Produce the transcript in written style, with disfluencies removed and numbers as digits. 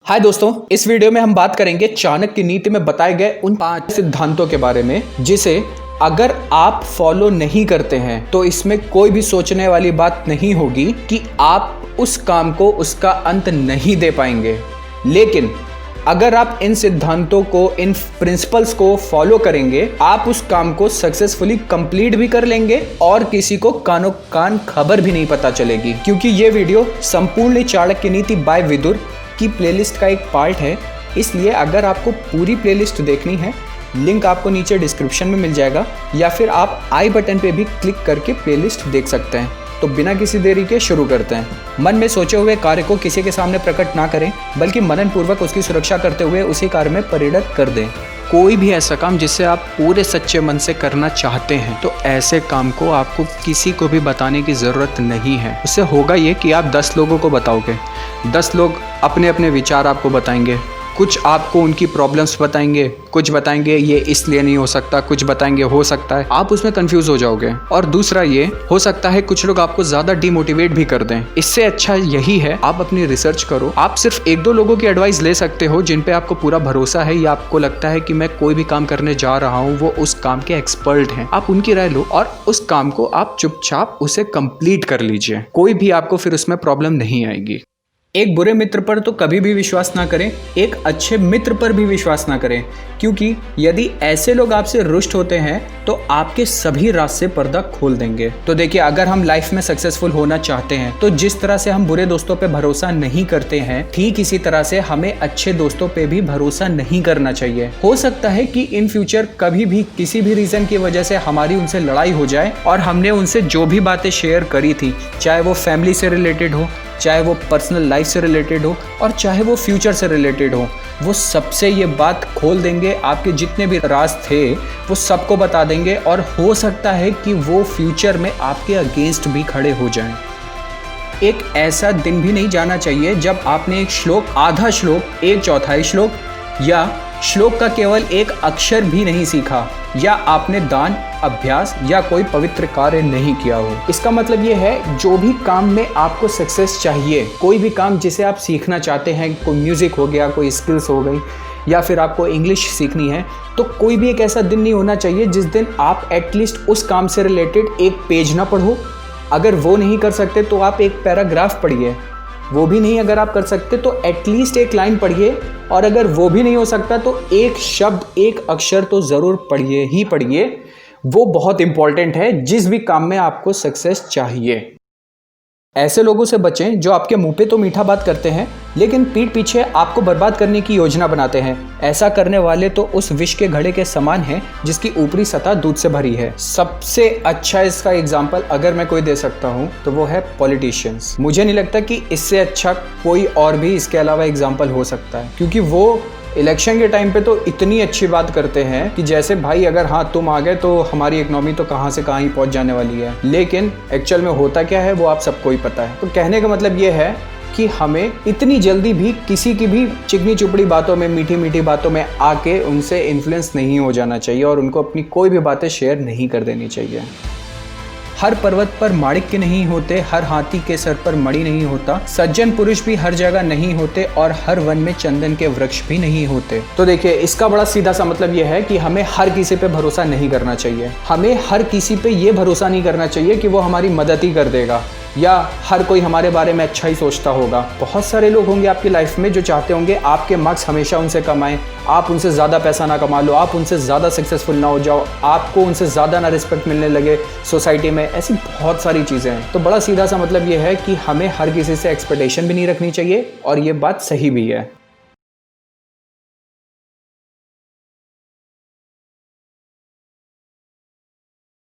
हाय दोस्तों, इस वीडियो में हम बात करेंगे चाणक्य नीति में बताए गए उन 5 सिद्धांतों के बारे में जिसे अगर आप फॉलो नहीं करते हैं तो इसमें कोई भी सोचने वाली बात नहीं होगी कि आप उस काम को उसका अंत नहीं दे पाएंगे। लेकिन अगर आप इन सिद्धांतों को, इन प्रिंसिपल्स को फॉलो करेंगे, आप उस काम को सक्सेसफुली कंप्लीट भी कर लेंगे और किसी को कानो कान खबर भी नहीं पता चलेगी। क्योंकि ये वीडियो संपूर्ण चाणक्य नीति बाय विदुर की प्लेलिस्ट का एक पार्ट है, इसलिए अगर आपको पूरी प्लेलिस्ट देखनी है, लिंक आपको नीचे डिस्क्रिप्शन में मिल जाएगा या फिर आप आई बटन पे भी क्लिक करके प्लेलिस्ट देख सकते हैं। तो बिना किसी देरी के शुरू करते हैं। मन में सोचे हुए कार्य को किसी के सामने प्रकट ना करें, बल्कि मनन पूर्वक उसकी सुरक्षा करते हुए उसी कार्य में परिणत कर दें। कोई भी ऐसा काम जिसे आप पूरे सच्चे मन से करना चाहते हैं, तो ऐसे काम को आपको किसी को भी बताने की ज़रूरत नहीं है। उससे होगा ये कि आप 10 लोगों को बताओगे, 10 लोग अपने अपने विचार आपको बताएंगे। कुछ आपको उनकी प्रॉब्लम्स बताएंगे, कुछ बताएंगे ये इसलिए नहीं हो सकता, कुछ बताएंगे हो सकता है। आप उसमें कंफ्यूज हो जाओगे। और दूसरा ये हो सकता है कुछ लोग आपको ज़्यादा डिमोटिवेट भी कर दें। इससे अच्छा यही है आप अपनी रिसर्च करो। आप सिर्फ 1-2 लोगों की एडवाइस ले सकते हो जिन पे आपको पूरा भरोसा है या आपको लगता है कि मैं कोई भी काम करने जा रहा हूँ वो उस काम के एक्सपर्ट हैं। आप उनकी राय लो और उस काम को आप चुपचाप उसे कंप्लीट कर लीजिए। कोई भी आपको फिर उसमें प्रॉब्लम नहीं आएगी। एक बुरे मित्र पर तो कभी भी विश्वास ना करें, एक अच्छे मित्र पर भी विश्वास ना करें, क्योंकि यदि ऐसे लोग आपसे रुष्ट होते हैं तो आपके सभी राज से पर्दा खोल देंगे। तो देखिए, अगर हम लाइफ में सक्सेसफुल होना चाहते हैं तो जिस तरह से हम बुरे दोस्तों पे भरोसा नहीं करते हैं, ठीक इसी तरह से हमें अच्छे दोस्तों पे भी भरोसा नहीं करना चाहिए। हो सकता है कि इन फ्यूचर कभी भी किसी भी रीजन की वजह से हमारी उनसे लड़ाई हो जाए और हमने उनसे जो भी बातें शेयर करी थी, चाहे वो फैमिली से रिलेटेड हो, चाहे वो पर्सनल लाइफ से रिलेटेड हो और चाहे वो फ्यूचर से रिलेटेड हो, वो सबसे ये बात खोल देंगे। आपके जितने भी राज थे वो सबको बता देंगे और हो सकता है कि वो फ्यूचर में आपके अगेंस्ट भी खड़े हो जाएं। एक ऐसा दिन भी नहीं जाना चाहिए जब आपने एक श्लोक, आधा श्लोक, 1/4 श्लोक या श्लोक का केवल एक अक्षर भी नहीं सीखा, या आपने दान, अभ्यास या कोई पवित्र कार्य नहीं किया हो। इसका मतलब ये है, जो भी काम में आपको सक्सेस चाहिए, कोई भी काम जिसे आप सीखना चाहते हैं, कोई म्यूजिक हो गया, कोई स्किल्स हो गई, या फिर आपको इंग्लिश सीखनी है, तो कोई भी एक ऐसा दिन नहीं होना चाहिए जिस दिन आप एटलीस्ट उस काम से रिलेटेड एक पेज ना पढ़ो। अगर वो नहीं कर सकते तो आप एक पैराग्राफ पढ़िए। वो भी नहीं अगर आप कर सकते तो एटलीस्ट एक लाइन पढ़िए। और अगर वो भी नहीं हो सकता तो एक शब्द, एक अक्षर तो ज़रूर पढ़िए ही पढ़िए। वो बहुत इंपॉर्टेंट है जिस भी काम में आपको सक्सेस चाहिए। ऐसे लोगों से बचें जो आपके मुंह पे तो मीठा बात करते हैं लेकिन पीठ पीछे आपको बर्बाद करने की योजना बनाते हैं। ऐसा करने वाले तो उस विष के घड़े के समान है जिसकी ऊपरी सतह दूध से भरी है। सबसे अच्छा इसका एग्जाम्पल अगर मैं कोई दे सकता हूँ तो वो है पॉलिटिशियंस। मुझे नहीं लगता कि इससे अच्छा कोई और भी इसके अलावा एग्जाम्पल हो सकता है, क्योंकि वो इलेक्शन के टाइम पे तो इतनी अच्छी बात करते हैं कि जैसे भाई अगर हाँ तुम आ गए तो हमारी इकोनॉमी तो कहाँ से कहाँ ही पहुँच जाने वाली है। लेकिन एक्चुअल में होता क्या है वो आप सबको ही पता है। तो कहने का मतलब ये है कि हमें इतनी जल्दी भी किसी की भी चिकनी चुपड़ी बातों में, मीठी मीठी बातों में आके उनसे इन्फ्लुएंस नहीं हो जाना चाहिए और उनको अपनी कोई भी बातें शेयर नहीं कर देनी चाहिए। हर पर्वत पर माणिक्य नहीं होते, हर हाथी के सर पर मणि नहीं होता, सज्जन पुरुष भी हर जगह नहीं होते और हर वन में चंदन के वृक्ष भी नहीं होते। तो देखिए, इसका बड़ा सीधा सा मतलब यह है कि हमें हर किसी पे भरोसा नहीं करना चाहिए। हमें हर किसी पे ये भरोसा नहीं करना चाहिए कि वो हमारी मदद ही कर देगा या हर कोई हमारे बारे में अच्छा ही सोचता होगा। बहुत सारे लोग होंगे आपकी लाइफ में जो चाहते होंगे आपके मार्क्स हमेशा उनसे कम आए, आप उनसे ज़्यादा पैसा ना कमा लो, आप उनसे ज़्यादा सक्सेसफुल ना हो जाओ, आपको उनसे ज़्यादा ना रिस्पेक्ट मिलने लगे सोसाइटी में। ऐसी बहुत सारी चीज़ें हैं। तो बड़ा सीधा सा मतलब ये है कि हमें हर किसी से एक्सपेक्टेशन भी नहीं रखनी चाहिए और ये बात सही भी है।